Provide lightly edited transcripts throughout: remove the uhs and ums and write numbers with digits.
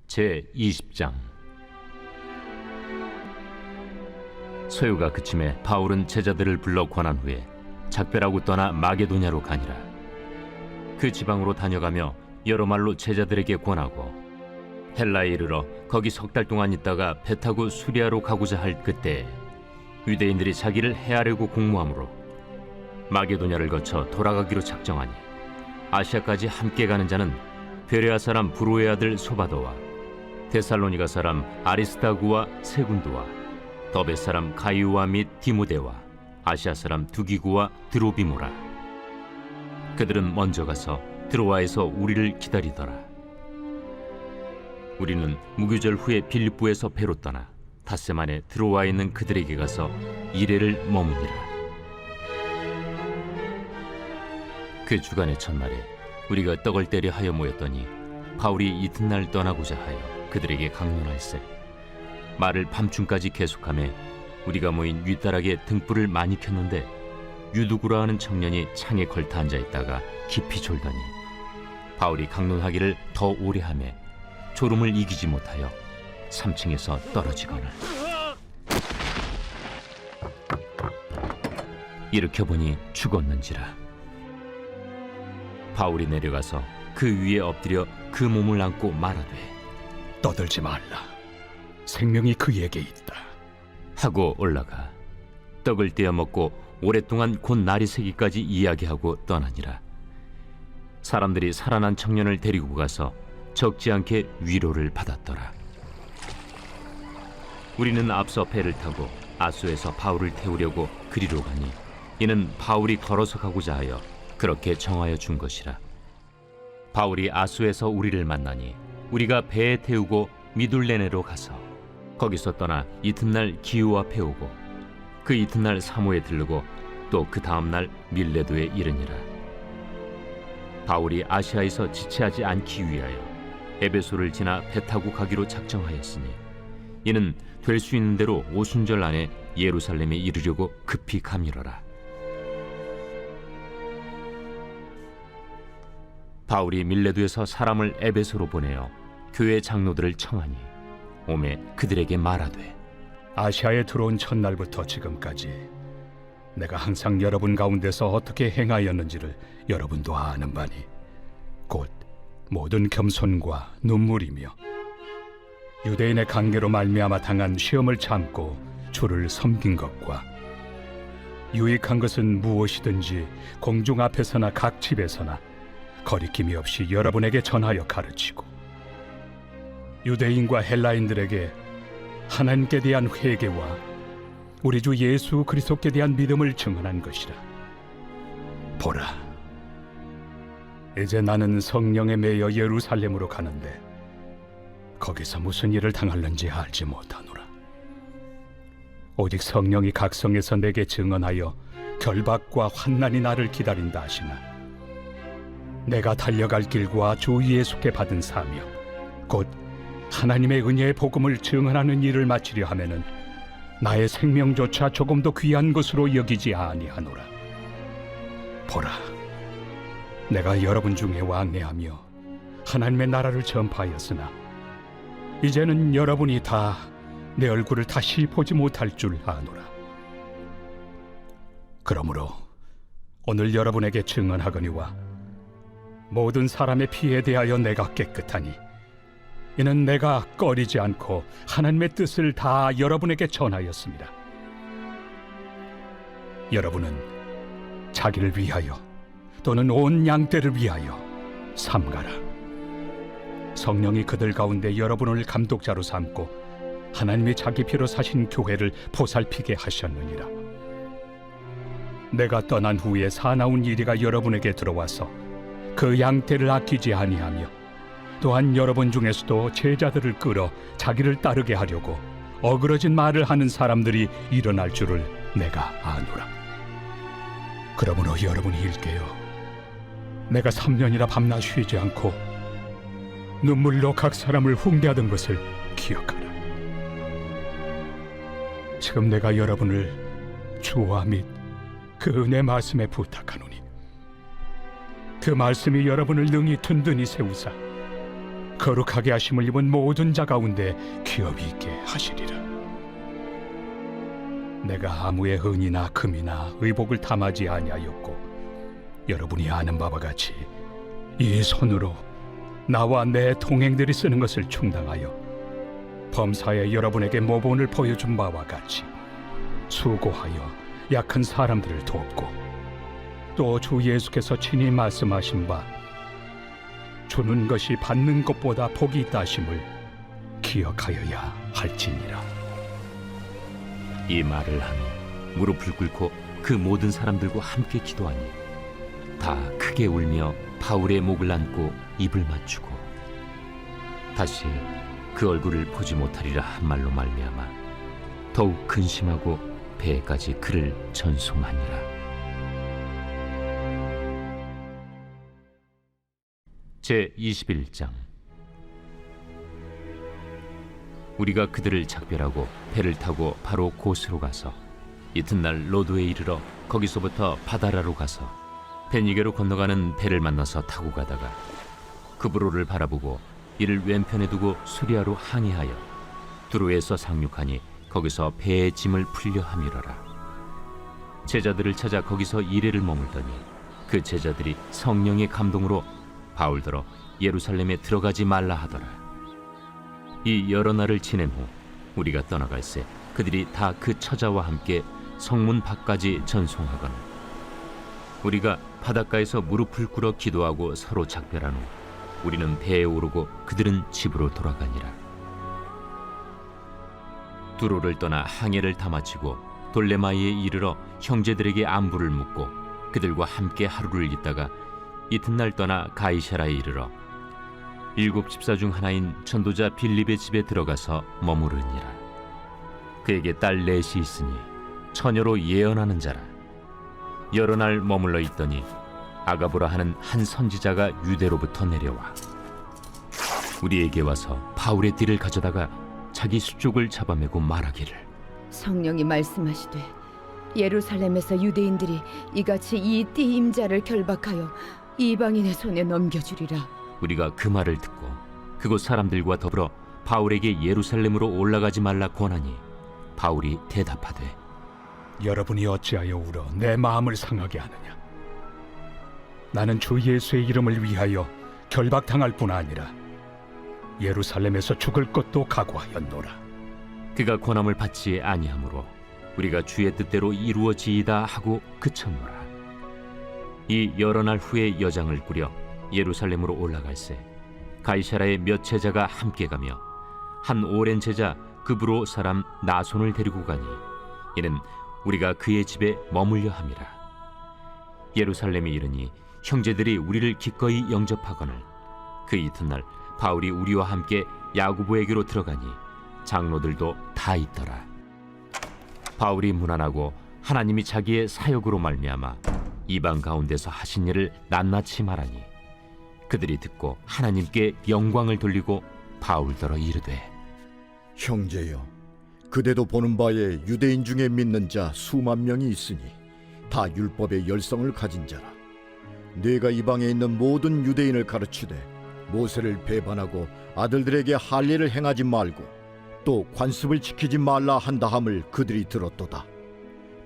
제20장. 소요가 그침에 바울은 제자들을 불러 권한 후에 작별하고 떠나 마게도냐로 가니라. 그 지방으로 다녀가며 여러 말로 제자들에게 권하고 헬라에 이르러 거기 석 달 동안 있다가 배 타고 수리아로 가고자 할 그때 유대인들이 자기를 해하려고 공모하므로 마게도냐를 거쳐 돌아가기로 작정하니 아시아까지 함께 가는 자는 베레아 사람 브로의 아들 소바도와 데살로니가 사람 아리스다구와 세군도와 더베 사람 가이오와 및 디모데와 아시아 사람 두기구와 드로비모라. 그들은 먼저 가서 드로아에서 우리를 기다리더라. 우리는 무교절 후에 빌립보에서 배로 떠나 닷새 만에 드로아에 있는 그들에게 가서 이레를 머무니라. 그 주간의 첫날에 우리가 떡을 때려 하여 모였더니 바울이 이튿날 떠나고자 하여 그들에게 강론할세 말을 밤중까지 계속하며 우리가 모인 윗다락에 등불을 많이 켰는데 유두구라 하는 청년이 창에 걸터 앉아있다가 깊이 졸더니 바울이 강론하기를 더 오래 하며 졸음을 이기지 못하여 3층에서 떨어지거늘 일으켜 보니 죽었는지라. 바울이 내려가서 그 위에 엎드려 그 몸을 안고 말하되 떠들지 말라. 생명이 그에게 있다. 하고 올라가 떡을 떼어 먹고 오랫동안 곧 날이 새기까지 이야기하고 떠나니라. 사람들이 살아난 청년을 데리고 가서 적지 않게 위로를 받았더라. 우리는 앞서 배를 타고 아소에서 바울을 태우려고 그리로 가니 이는 바울이 걸어서 가고자 하여 그렇게 정하여 준 것이라. 바울이 아소에서 우리를 만나니 우리가 배에 태우고 미둘레네로 가서 거기서 떠나 이튿날 기후 앞에 오고 그 이튿날 사모에 들르고 또 그 다음날 밀레도에 이르니라. 바울이 아시아에서 지체하지 않기 위하여 에베소를 지나 배 타고 가기로 작정하였으니 이는 될 수 있는 대로 오순절 안에 예루살렘에 이르려고 급히 가밀어라. 바울이 밀레도에서 사람을 에베소로 보내어 교회 장로들을 청하니 오매 그들에게 말하되 아시아에 들어온 첫날부터 지금까지 내가 항상 여러분 가운데서 어떻게 행하였는지를 여러분도 아는 바니 곧 모든 겸손과 눈물이며 유대인의 관계로 말미암아 당한 시험을 참고 주를 섬긴 것과 유익한 것은 무엇이든지 공중 앞에서나 각 집에서나 거리낌이 없이 여러분에게 전하여 가르치고 유대인과 헬라인들에게 하나님께 대한 회개와 우리 주 예수 그리스도께 대한 믿음을 증언한 것이라. 보라, 이제 나는 성령에 매여 예루살렘으로 가는데 거기서 무슨 일을 당할는지 알지 못하노라. 오직 성령이 각성에서 내게 증언하여 결박과 환난이 나를 기다린다 하시나 내가 달려갈 길과 주 예수께 받은 사명 곧 하나님의 은혜의 복음을 증언하는 일을 마치려 하면은 나의 생명조차 조금도 귀한 것으로 여기지 아니하노라. 보라, 내가 여러분 중에 왕래하며 하나님의 나라를 전파하였으나 이제는 여러분이 다 내 얼굴을 다시 보지 못할 줄 아노라. 그러므로 오늘 여러분에게 증언하거니와 모든 사람의 피에 대하여 내가 깨끗하니 이는 내가 꺼리지 않고 하나님의 뜻을 다 여러분에게 전하였습니다. 여러분은 자기를 위하여 또는 온 양떼를 위하여 삼가라. 성령이 그들 가운데 여러분을 감독자로 삼고 하나님이 자기 피로 사신 교회를 보살피게 하셨느니라. 내가 떠난 후에 사나운 이리가 여러분에게 들어와서 그 양떼를 아끼지 아니하며 또한 여러분 중에서도 제자들을 끌어 자기를 따르게 하려고 어그러진 말을 하는 사람들이 일어날 줄을 내가 아노라. 그러므로 여러분이 일깨어 내가 3년이나 밤낮 쉬지 않고 눈물로 각 사람을 훈계하던 것을 기억하라. 지금 내가 여러분을 주와 및 그 은혜 말씀에 부탁하노니 그 말씀이 여러분을 능히 든든히 세우사 거룩하게 하심을 입은 모든 자 가운데 기업이 있게 하시리라. 내가 아무의 은이나 금이나 의복을 탐하지 아니하였고 여러분이 아는 바와 같이 이 손으로 나와 내 동행들이 쓰는 것을 충당하여 범사에 여러분에게 모본을 보여준 바와 같이 수고하여 약한 사람들을 돕고 또 주 예수께서 친히 말씀하신 바 주는 것이 받는 것보다 복이 있다 하심을 기억하여야 할지니라. 이 말을 하며 무릎을 꿇고 그 모든 사람들과 함께 기도하니 다 크게 울며 바울의 목을 안고 입을 맞추고 다시 그 얼굴을 보지 못하리라 한 말로 말미암아 더욱 근심하고 배에까지 그를 전송하니라. 제 21장. 우리가 그들을 작별하고 배를 타고 바로 고스로 가서 이튿날 로도에 이르러 거기서부터 바다라로 가서 베니게로 건너가는 배를 만나서 타고 가다가 그브로를 바라보고 이를 왼편에 두고 수리아로 항해하여 두로에서 상륙하니 거기서 배의 짐을 풀려 함이러라. 제자들을 찾아 거기서 이레를 머물더니 그 제자들이 성령의 감동으로 바울더러 예루살렘에 들어가지 말라 하더라. 이 여러 날을 지낸 후 우리가 떠나갈새 그들이 다 그 처자와 함께 성문 밖까지 전송하거늘 우리가 바닷가에서 무릎을 꿇어 기도하고 서로 작별한 후 우리는 배에 오르고 그들은 집으로 돌아가니라. 두로를 떠나 항해를 다 마치고 돌레마이에 이르러 형제들에게 안부를 묻고 그들과 함께 하루를 있다가 이튿날 떠나 가이사라에 이르러 7 집사 중 하나인 전도자 빌립의 집에 들어가서 머무르니라. 그에게 딸 넷이 있으니 처녀로 예언하는 자라. 여러 날 머물러 있더니 아가보라 하는 한 선지자가 유대로부터 내려와 우리에게 와서 바울의 띠를 가져다가 자기 수족을 잡아매고 말하기를 성령이 말씀하시되 예루살렘에서 유대인들이 이같이 이 띠 임자를 결박하여 이방인의 손에 넘겨주리라. 우리가 그 말을 듣고 그곳 사람들과 더불어 바울에게 예루살렘으로 올라가지 말라 권하니 바울이 대답하되 여러분이 어찌하여 울어 내 마음을 상하게 하느냐. 나는 주 예수의 이름을 위하여 결박당할 뿐 아니라 예루살렘에서 죽을 것도 각오하였노라. 그가 권함을 받지 아니하므로 우리가 주의 뜻대로 이루어지이다 하고 그쳤노라. 이 여러 날 후에 여장을 꾸려 예루살렘으로 올라갈새 가이사라의 몇 제자가 함께 가며 한 오랜 제자 그브로 사람 나손을 데리고 가니 이는 우리가 그의 집에 머물려 함이라. 예루살렘에 이르니 형제들이 우리를 기꺼이 영접하거늘 그 이튿날 바울이 우리와 함께 야고보에게로 들어가니 장로들도 다 있더라. 바울이 문안하고 하나님이 자기의 사역으로 말미암아 이방 가운데서 하신 일을 낱낱이 말하니 그들이 듣고 하나님께 영광을 돌리고 바울더러 이르되 형제여, 그대도 보는 바에 유대인 중에 믿는 자 수만 명이 있으니 다 율법의 열성을 가진 자라. 네가 이방에 있는 모든 유대인을 가르치되 모세를 배반하고 아들들에게 할례를 행하지 말고 또 관습을 지키지 말라 한다함을 그들이 들었도다.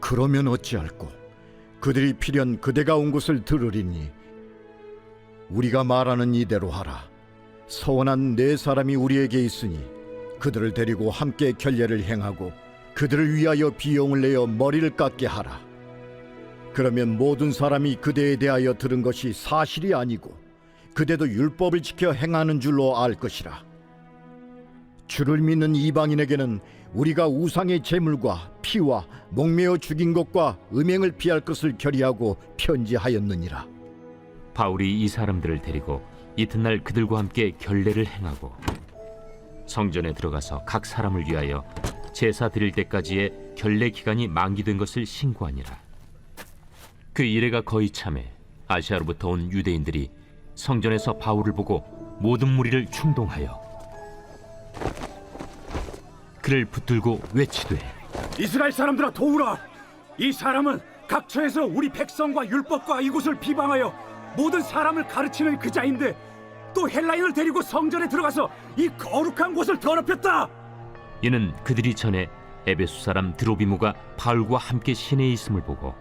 그러면 어찌할꼬? 그들이 필연 그대가 온 곳을 들으리니 우리가 말하는 이대로 하라. 서원한 네 사람이 우리에게 있으니 그들을 데리고 함께 결례를 행하고 그들을 위하여 비용을 내어 머리를 깎게 하라. 그러면 모든 사람이 그대에 대하여 들은 것이 사실이 아니고 그대도 율법을 지켜 행하는 줄로 알 것이라. 주를 믿는 이방인에게는 우리가 우상의 제물과 피와 목매어 죽인 것과 음행을 피할 것을 결의하고 편지하였느니라. 바울이 이 사람들을 데리고 이튿날 그들과 함께 결례를 행하고 성전에 들어가서 각 사람을 위하여 제사 드릴 때까지의 결례 기간이 만기된 것을 신고하니라. 그 이래가 거의 참에 아시아로부터 온 유대인들이 성전에서 바울을 보고 모든 무리를 충동하여 그를 붙들고 외치되 이스라엘 사람들아 도우라. 이 사람은 각처에서 우리 백성과 율법과 이곳을 비방하여 모든 사람을 가르치는 그 자인데 또 헬라인을 데리고 성전에 들어가서 이 거룩한 곳을 더럽혔다. 이는 그들이 전에 에베소 사람 드로비무가 바울과 함께 시내에 있음을 보고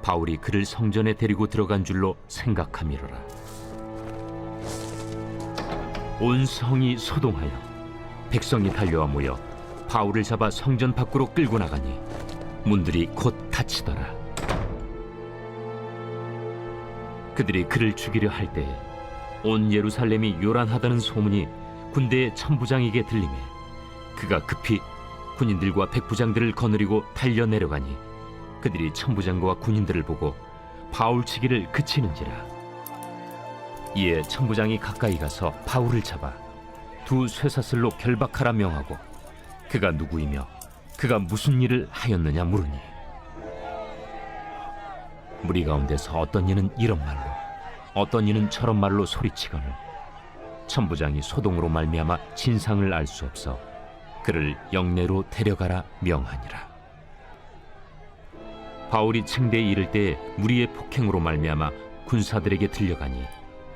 바울이 그를 성전에 데리고 들어간 줄로 생각함이로라. 온 성이 소동하여 백성이 달려와 모여 바울을 잡아 성전 밖으로 끌고 나가니 문들이 곧 닫히더라. 그들이 그를 죽이려 할 때에 온 예루살렘이 요란하다는 소문이 군대의 천부장에게 들리매 그가 급히 군인들과 백부장들을 거느리고 달려 내려가니 그들이 천부장과 군인들을 보고 바울 치기를 그치는지라. 이에 천부장이 가까이 가서 바울을 잡아 두 쇠사슬로 결박하라 명하고 그가 누구이며 그가 무슨 일을 하였느냐 물으니 무리 가운데서 어떤 이는 이런 말로 어떤 이는 저런 말로 소리치거늘 천부장이 소동으로 말미암아 진상을 알 수 없어 그를 영내로 데려가라 명하니라. 바울이 층대에 이를 때에 무리의 폭행으로 말미암아 군사들에게 들려가니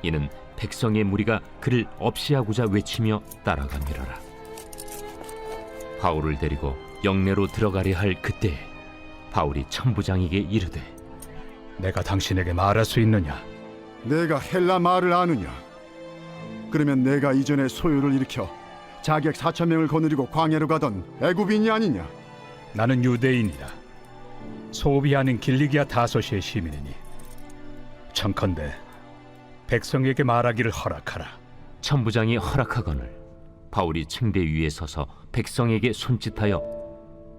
이는 백성의 무리가 그를 없이하고자 외치며 따라가미러라. 바울을 데리고 영내로 들어가려 할 그때에 바울이 천부장에게 이르되 내가 당신에게 말할 수 있느냐? 내가 헬라 말을 아느냐? 그러면 내가 이전에 소요를 일으켜 자객 4,000명을 거느리고 광야로 가던 애굽인이 아니냐? 나는 유대인이다. 소비 아닌 길리기아 다소시의 시민이니 청컨대 백성에게 말하기를 허락하라. 천부장이 허락하거늘 바울이 층대 위에 서서 백성에게 손짓하여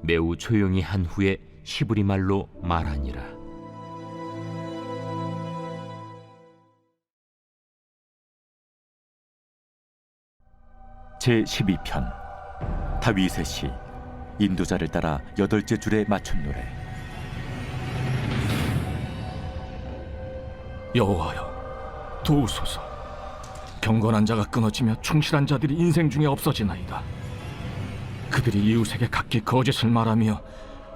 매우 조용히 한 후에 히브리 말로 말하니라. 제12편 다윗의 시 인도자를 따라 8째 줄에 맞춘 노래. 여호와여 도우소서. 경건한 자가 끊어지며 충실한 자들이 인생 중에 없어지나이다. 그들이 이웃에게 각기 거짓을 말하며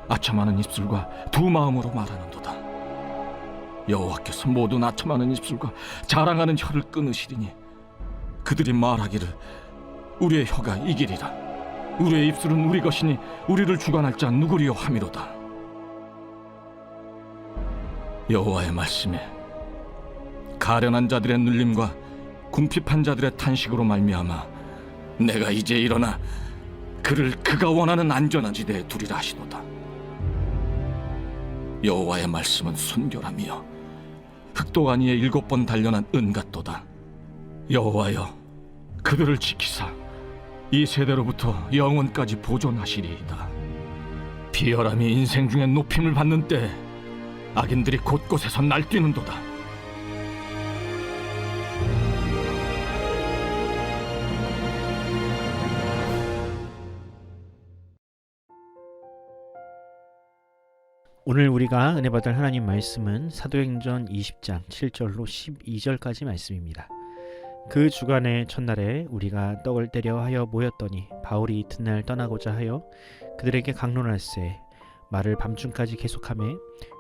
아첨하는 입술과 두 마음으로 말하는도다. 여호와께서 모든 아첨하는 입술과 자랑하는 혀를 끊으시리니 그들이 말하기를 우리의 혀가 이기리라. 우리의 입술은 우리 것이니 우리를 주관할 자 누구리요 하미로다. 여호와의 말씀에 가련한 자들의 눌림과 궁핍한 자들의 탄식으로 말미암아 내가 이제 일어나 그를 그가 원하는 안전한 지대에 두리라 하시도다. 여호와의 말씀은 순결하며 흑도가니에 7번 단련한 은 같도다. 여호와여 그들을 지키사 이 세대로부터 영원까지 보존하시리이다. 비열함이 인생 중에 높임을 받는 때 악인들이 곳곳에서 날뛰는도다. 오늘 우리가 은혜 받을 하나님 말씀은 사도행전 20장 7절로 12절까지 말씀입니다. 그 주간의 첫날에 우리가 떡을 떼려 하여 모였더니 바울이 이튿날 떠나고자 하여 그들에게 강론할세 말을 밤중까지 계속하매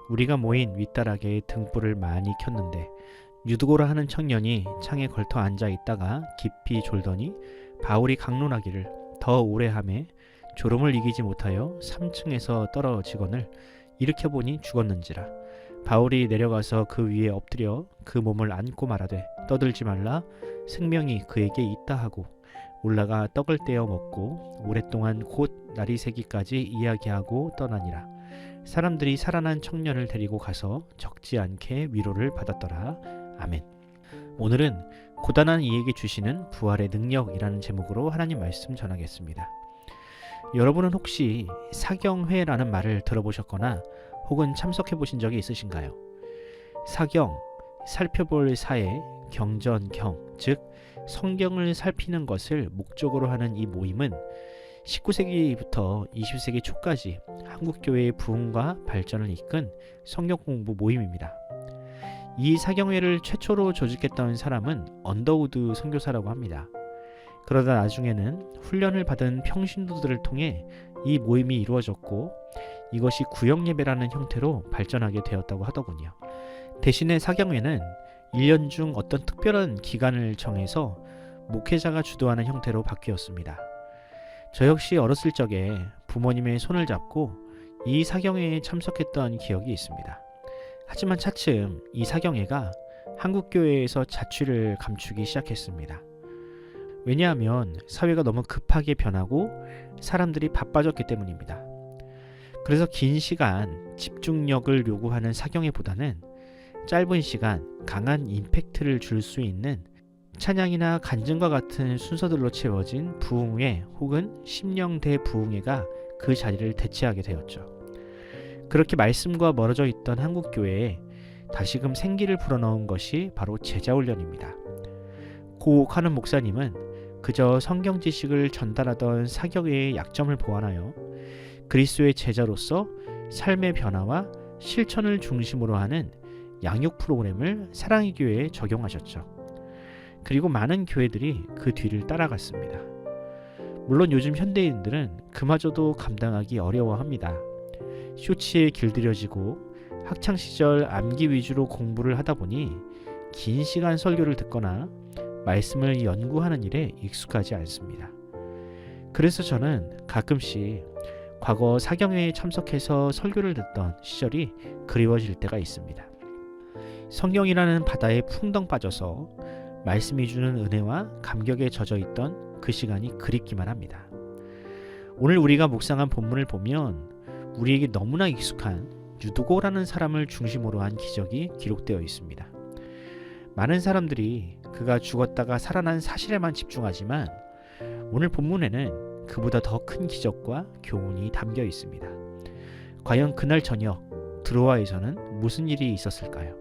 우리가 모인 윗다락에 등불을 많이 켰는데 유두고라 하는 청년이 창에 걸터 앉아 있다가 깊이 졸더니 바울이 강론하기를 더 오래 하매 졸음을 이기지 못하여 3층에서 떨어지거늘 일으켜보니 죽었는지라. 바울이 내려가서 그 위에 엎드려 그 몸을 안고 말하되 떠들지 말라 생명이 그에게 있다 하고 올라가 떡을 떼어 먹고 오랫동안 곧 날이 새기까지 이야기하고 떠나니라. 사람들이 살아난 청년을 데리고 가서 적지 않게 위로를 받았더라. 아멘. 오늘은 고단한 이에게 주시는 부활의 능력이라는 제목으로 하나님 말씀 전하겠습니다. 여러분은 혹시 사경회라는 말을 들어보셨거나 혹은 참석해 보신 적이 있으신가요? 사경, 살펴볼 사에 경전경, 즉 성경을 살피는 것을 목적으로 하는 이 모임은 19세기부터 20세기 초까지 한국교회의 부흥과 발전을 이끈 성경 공부 모임입니다. 이 사경회를 최초로 조직했던 사람은 언더우드 선교사라고 합니다. 그러다 나중에는 훈련을 받은 평신도들을 통해 이 모임이 이루어졌고 이것이 구역예배라는 형태로 발전하게 되었다고 하더군요. 대신에 사경회는 1년 중 어떤 특별한 기간을 정해서 목회자가 주도하는 형태로 바뀌었습니다. 저 역시 어렸을 적에 부모님의 손을 잡고 이 사경회에 참석했던 기억이 있습니다. 하지만 차츰 이 사경회가 한국교회에서 자취를 감추기 시작했습니다. 왜냐하면 사회가 너무 급하게 변하고 사람들이 바빠졌기 때문입니다. 그래서 긴 시간 집중력을 요구하는 사경회보다는 짧은 시간 강한 임팩트를 줄 수 있는 찬양이나 간증과 같은 순서들로 채워진 부흥회 혹은 심령대 부흥회가 그 자리를 대체하게 되었죠. 그렇게 말씀과 멀어져 있던 한국교회에 다시금 생기를 불어넣은 것이 바로 제자훈련입니다. 고 옥하는 목사님은 그저 성경 지식을 전달하던 사경회의 약점을 보완하여 그리스도의 제자로서 삶의 변화와 실천을 중심으로 하는 양육 프로그램을 사랑의 교회에 적용하셨죠. 그리고 많은 교회들이 그 뒤를 따라갔습니다. 물론 요즘 현대인들은 그마저도 감당하기 어려워합니다. 쇼츠에 길들여지고 학창시절 암기 위주로 공부를 하다 보니 긴 시간 설교를 듣거나 말씀을 연구하는 일에 익숙하지 않습니다. 그래서 저는 가끔씩 과거 사경회에 참석해서 설교를 듣던 시절이 그리워질 때가 있습니다. 성경이라는 바다에 풍덩 빠져서 말씀이 주는 은혜와 감격에 젖어 있던 그 시간이 그립기만 합니다. 오늘 우리가 묵상한 본문을 보면 우리에게 너무나 익숙한 유두고라는 사람을 중심으로 한 기적이 기록되어 있습니다. 많은 사람들이 그가 죽었다가 살아난 사실에만 집중하지만 오늘 본문에는 그보다 더 큰 기적과 교훈이 담겨 있습니다. 과연 그날 저녁 드로아에서는 무슨 일이 있었을까요?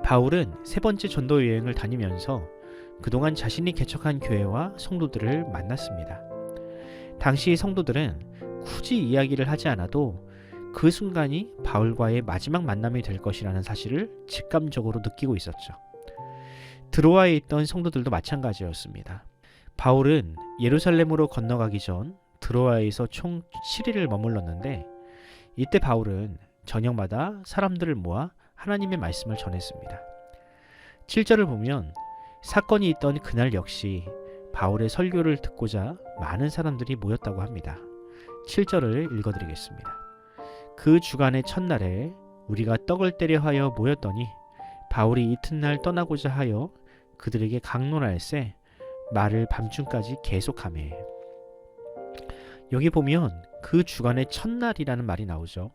바울은 세 번째 전도 여행을 다니면서 그동안 자신이 개척한 교회와 성도들을 만났습니다. 당시 성도들은 굳이 이야기를 하지 않아도 그 순간이 바울과의 마지막 만남이 될 것이라는 사실을 직감적으로 느끼고 있었죠. 드로아에 있던 성도들도 마찬가지였습니다. 바울은 예루살렘으로 건너가기 전 드로아에서 총 7일을 머물렀는데 이때 바울은 저녁마다 사람들을 모아 하나님의 말씀을 전했습니다. 7절을 보면 사건이 있던 그날 역시 바울의 설교를 듣고자 많은 사람들이 모였다고 합니다. 7절을 읽어드리겠습니다. 그 주간의 첫날에 우리가 떡을 떼려 하여 모였더니 바울이 이튿날 떠나고자 하여 그들에게 강론할세 말을 밤중까지 계속하매. 여기 보면 그 주간의 첫날이라는 말이 나오죠.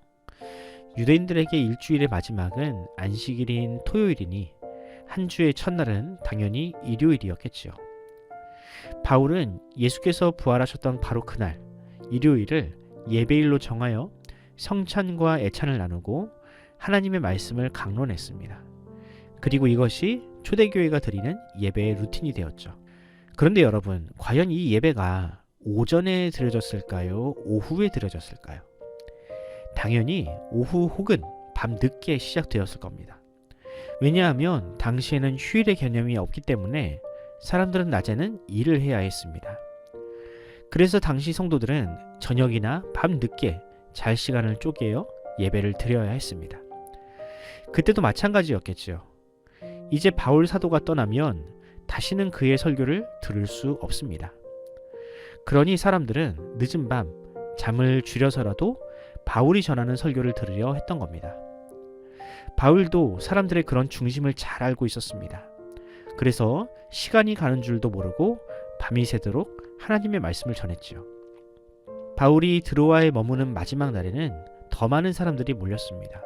유대인들에게 일주일의 마지막은 안식일인 토요일이니 한 주의 첫날은 당연히 일요일이었겠지요. 바울은 예수께서 부활하셨던 바로 그날 일요일을 예배일로 정하여 성찬과 애찬을 나누고 하나님의 말씀을 강론했습니다. 그리고 이것이 초대교회가 드리는 예배의 루틴이 되었죠. 그런데 여러분, 과연 이 예배가 오전에 드려졌을까요? 오후에 드려졌을까요? 당연히 오후 혹은 밤 늦게 시작되었을 겁니다. 왜냐하면 당시에는 휴일의 개념이 없기 때문에 사람들은 낮에는 일을 해야 했습니다. 그래서 당시 성도들은 저녁이나 밤 늦게 잘 시간을 쪼개어 예배를 드려야 했습니다. 그때도 마찬가지였겠지요. 이제 바울 사도가 떠나면 다시는 그의 설교를 들을 수 없습니다. 그러니 사람들은 늦은 밤 잠을 줄여서라도 바울이 전하는 설교를 들으려 했던 겁니다. 바울도 사람들의 그런 중심을 잘 알고 있었습니다. 그래서 시간이 가는 줄도 모르고 밤이 새도록 하나님의 말씀을 전했지요. 바울이 드로아에 머무는 마지막 날에는 더 많은 사람들이 몰렸습니다.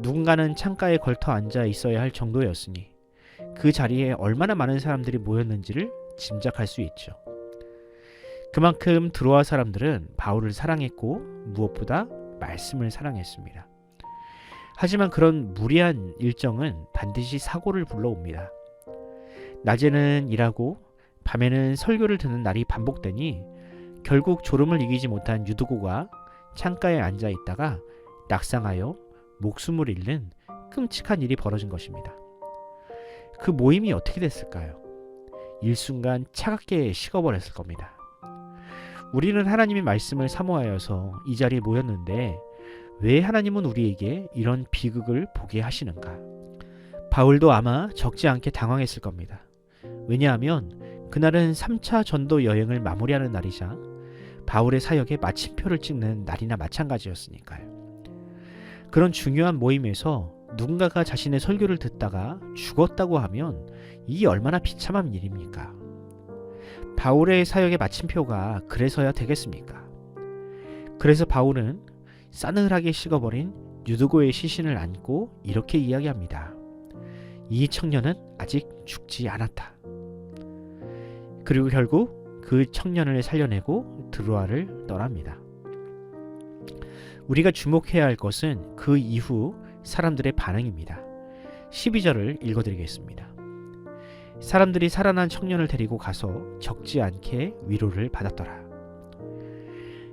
누군가는 창가에 걸터 앉아 있어야 할 정도였으니 그 자리에 얼마나 많은 사람들이 모였는지를 짐작할 수 있죠. 그만큼 드로아 사람들은 바울을 사랑했고 무엇보다 말씀을 사랑했습니다. 하지만 그런 무리한 일정은 반드시 사고를 불러옵니다. 낮에는 일하고 밤에는 설교를 듣는 날이 반복되니 결국 졸음을 이기지 못한 유두고가 창가에 앉아 있다가 낙상하여 목숨을 잃는 끔찍한 일이 벌어진 것입니다. 그 모임이 어떻게 됐을까요? 일순간 차갑게 식어버렸을 겁니다. 우리는 하나님의 말씀을 사모하여서 이 자리에 모였는데 왜 하나님은 우리에게 이런 비극을 보게 하시는가? 바울도 아마 적지 않게 당황했을 겁니다. 왜냐하면 그날은 3차 전도 여행을 마무리하는 날이자 바울의 사역에 마침표를 찍는 날이나 마찬가지였으니까요. 그런 중요한 모임에서 누군가가 자신의 설교를 듣다가 죽었다고 하면 이게 얼마나 비참한 일입니까? 바울의 사역의 마침표가 그래서야 되겠습니까? 그래서 바울은 싸늘하게 식어버린 유두고의 시신을 안고 이렇게 이야기합니다. 이 청년은 아직 죽지 않았다. 그리고 결국 그 청년을 살려내고 드로아를 떠납니다. 우리가 주목해야 할 것은 그 이후 사람들의 반응입니다. 12절을 읽어드리겠습니다. 사람들이 살아난 청년을 데리고 가서 적지 않게 위로를 받았더라.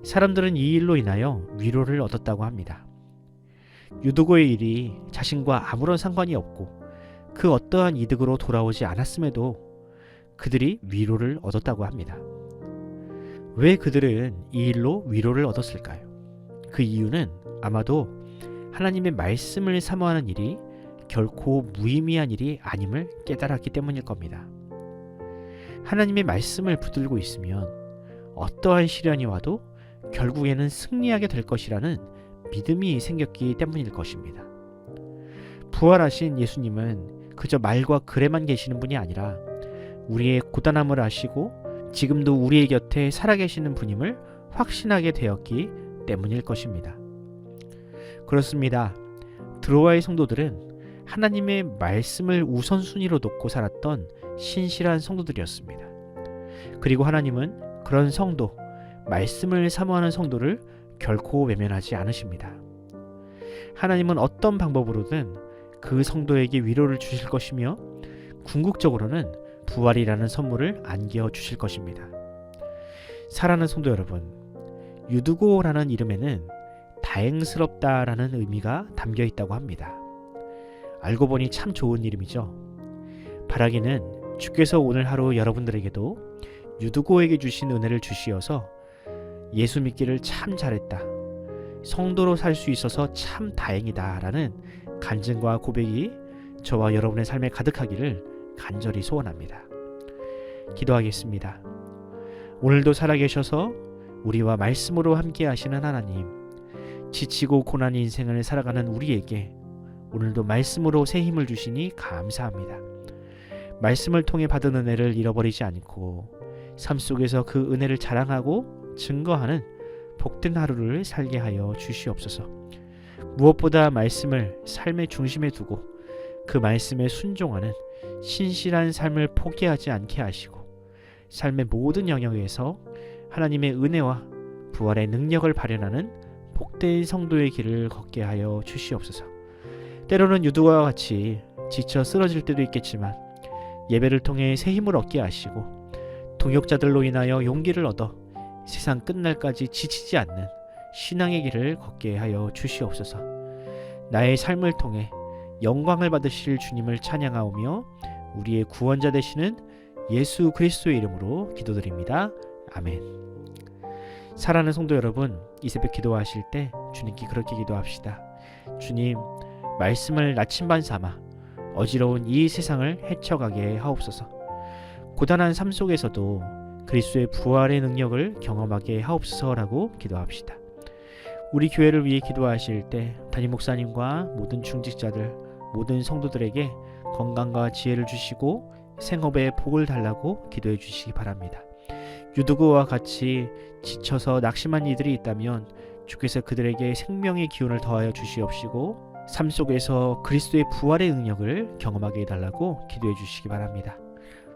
사람들은 이 일로 인하여 위로를 얻었다고 합니다. 유두고의 일이 자신과 아무런 상관이 없고 그 어떠한 이득으로 돌아오지 않았음에도 그들이 위로를 얻었다고 합니다. 왜 그들은 이 일로 위로를 얻었을까요? 그 이유는 아마도 하나님의 말씀을 사모하는 일이 결코 무의미한 일이 아님을 깨달았기 때문일 겁니다. 하나님의 말씀을 붙들고 있으면 어떠한 시련이 와도 결국에는 승리하게 될 것이라는 믿음이 생겼기 때문일 것입니다. 부활하신 예수님은 그저 말과 글에만 계시는 분이 아니라 우리의 고단함을 아시고 지금도 우리의 곁에 살아계시는 분임을 확신하게 되었기 때문일 것입니다. 그렇습니다. 드로아의 성도들은 하나님의 말씀을 우선순위로 놓고 살았던 신실한 성도들이었습니다. 그리고 하나님은 그런 성도, 말씀을 사모하는 성도를 결코 외면하지 않으십니다. 하나님은 어떤 방법으로든 그 성도에게 위로를 주실 것이며 궁극적으로는 부활이라는 선물을 안겨주실 것입니다. 사랑하는 성도 여러분, 유두고라는 이름에는 다행스럽다라는 의미가 담겨 있다고 합니다. 알고 보니 참 좋은 이름이죠. 바라기는 주께서 오늘 하루 여러분들에게도 유두고에게 주신 은혜를 주시어서 예수 믿기를 참 잘했다, 성도로 살 수 있어서 참 다행이다 라는 간증과 고백이 저와 여러분의 삶에 가득하기를 간절히 소원합니다. 기도하겠습니다. 오늘도 살아계셔서 우리와 말씀으로 함께 하시는 하나님, 지치고 고난 인생을 살아가는 우리에게 오늘도 말씀으로 새 힘을 주시니 감사합니다. 말씀을 통해 받은 은혜를 잃어버리지 않고 삶 속에서 그 은혜를 자랑하고 증거하는 복된 하루를 살게 하여 주시옵소서. 무엇보다 말씀을 삶의 중심에 두고 그 말씀에 순종하는 신실한 삶을 포기하지 않게 하시고 삶의 모든 영역에서 하나님의 은혜와 부활의 능력을 발현하는 복된 성도의 길을 걷게 하여 주시옵소서. 때로는 유두와 같이 지쳐 쓰러질 때도 있겠지만 예배를 통해 새 힘을 얻게 하시고 동역자들로 인하여 용기를 얻어 세상 끝날까지 지치지 않는 신앙의 길을 걷게 하여 주시옵소서. 나의 삶을 통해 영광을 받으실 주님을 찬양하오며 우리의 구원자 되시는 예수 그리스도의 이름으로 기도드립니다. 아멘. 사랑하는 성도 여러분, 이 새벽 기도하실 때 주님께 그렇게 기도합시다. 주님, 말씀을 나침반 삼아 어지러운 이 세상을 헤쳐가게 하옵소서. 고단한 삶 속에서도 그리스도의 부활의 능력을 경험하게 하옵소서라고 기도합시다. 우리 교회를 위해 기도하실 때 담임 목사님과 모든 중직자들, 모든 성도들에게 건강과 지혜를 주시고 생업에 복을 달라고 기도해 주시기 바랍니다. 유두고와 같이 지쳐서 낙심한 이들이 있다면 주께서 그들에게 생명의 기운을 더하여 주시옵시고 삶 속에서 그리스도의 부활의 능력을 경험하게 해달라고 기도해 주시기 바랍니다.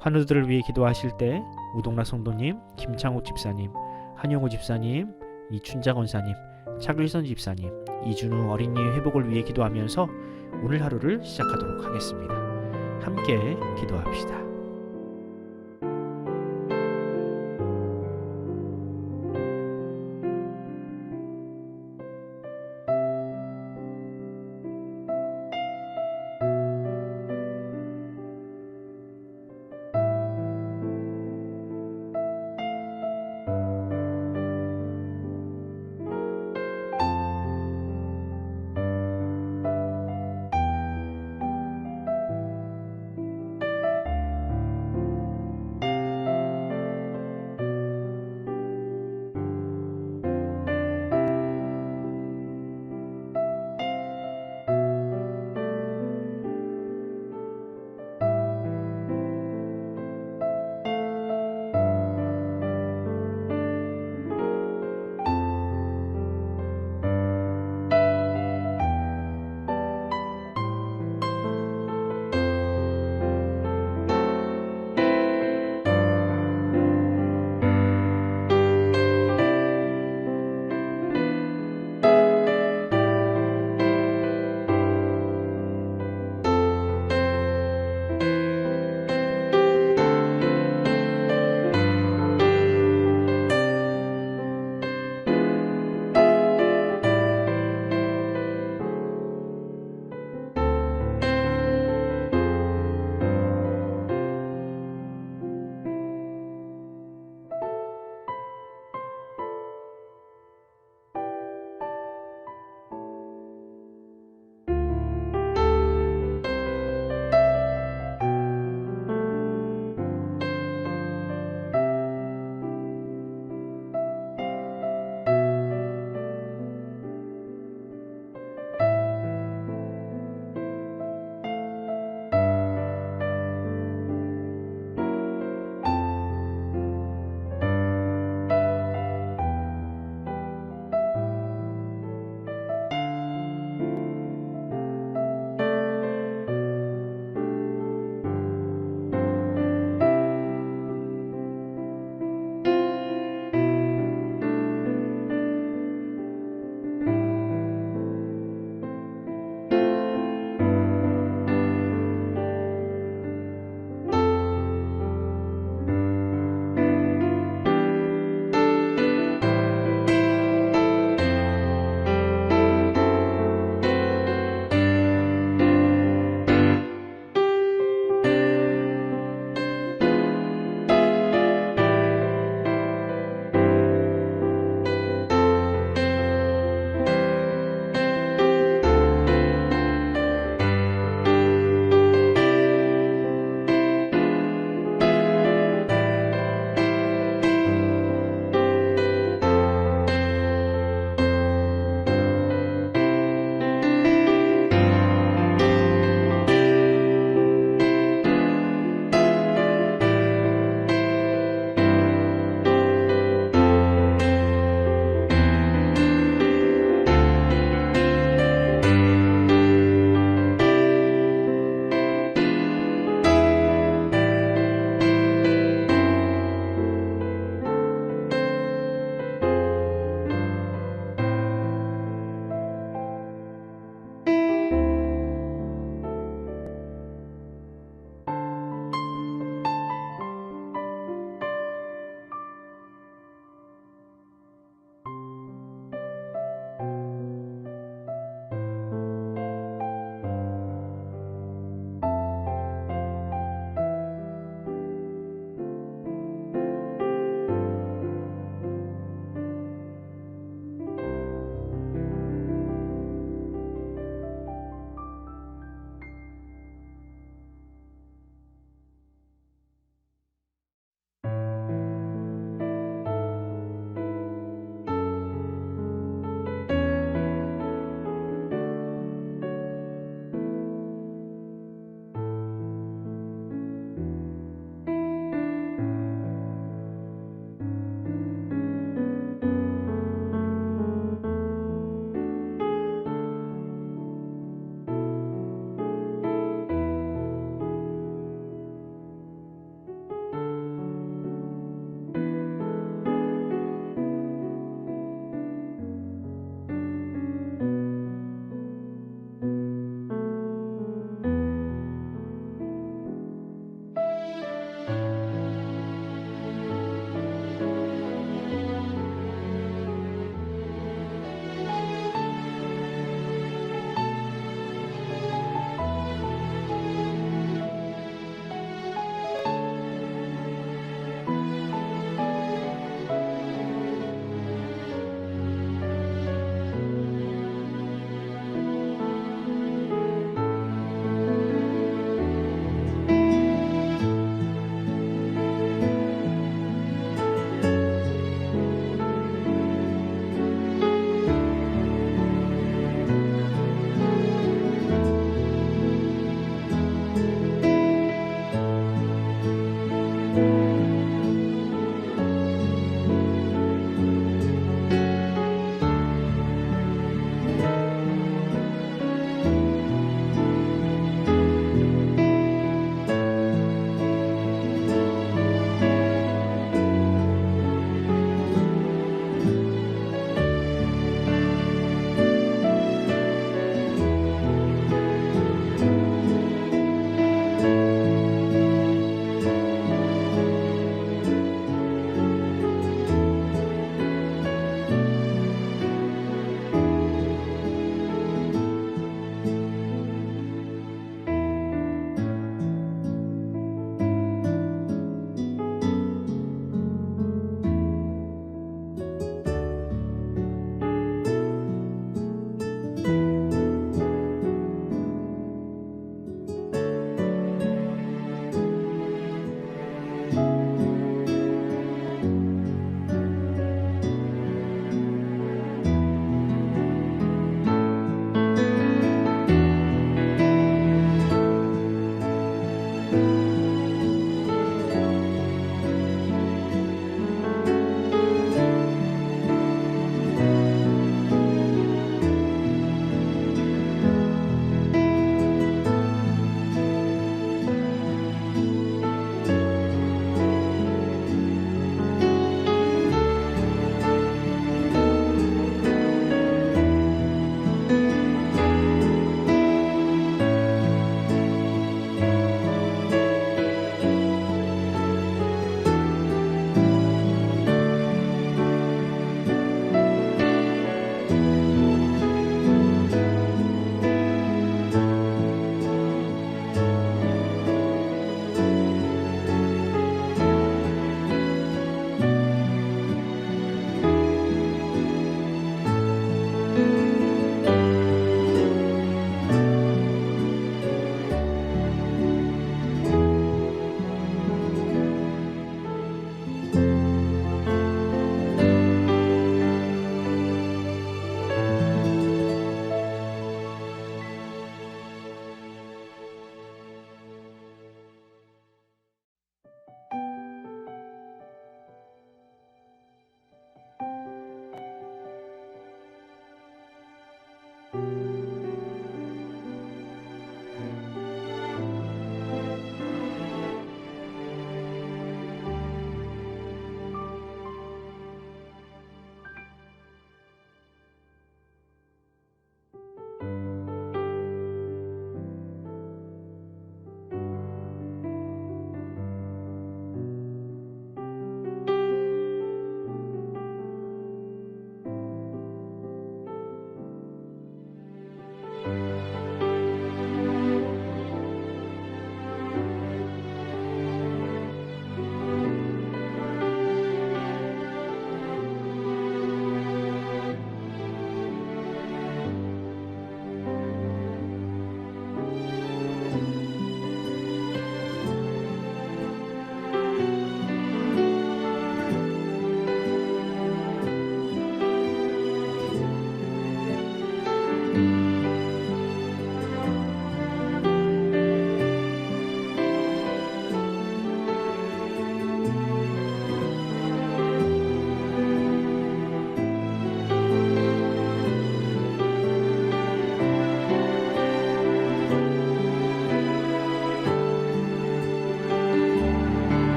환우들을 위해 기도하실 때 우동락 성도님, 김창욱 집사님, 한용호 집사님, 이춘자 권사님, 차글선 집사님, 이준우 어린이 회복을 위해 기도하면서 오늘 하루를 시작하도록 하겠습니다. 함께 기도합시다.